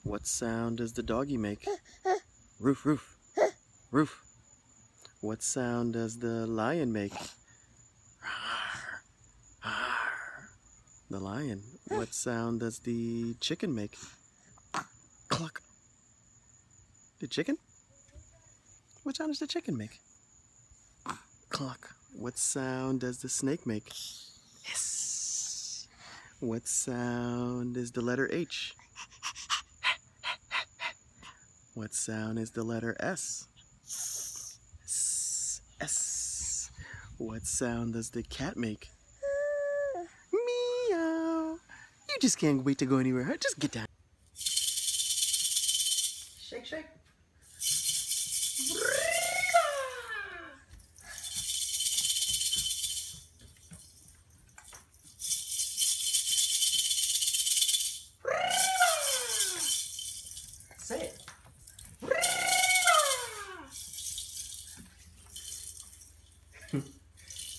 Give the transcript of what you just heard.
What sound does the doggy make? Roof, roof, roof. What sound does the lion make? Rawr, rawr. The lion. What sound does the chicken make? Cluck. The chicken? What sound does the chicken make? Cluck. What sound does the snake make? Hiss. What sound is the letter H? What sound is the letter S? S. S. What sound does the cat make? Meow. You just can't wait to go anywhere, huh? Just get down. Shake, shake. Say it.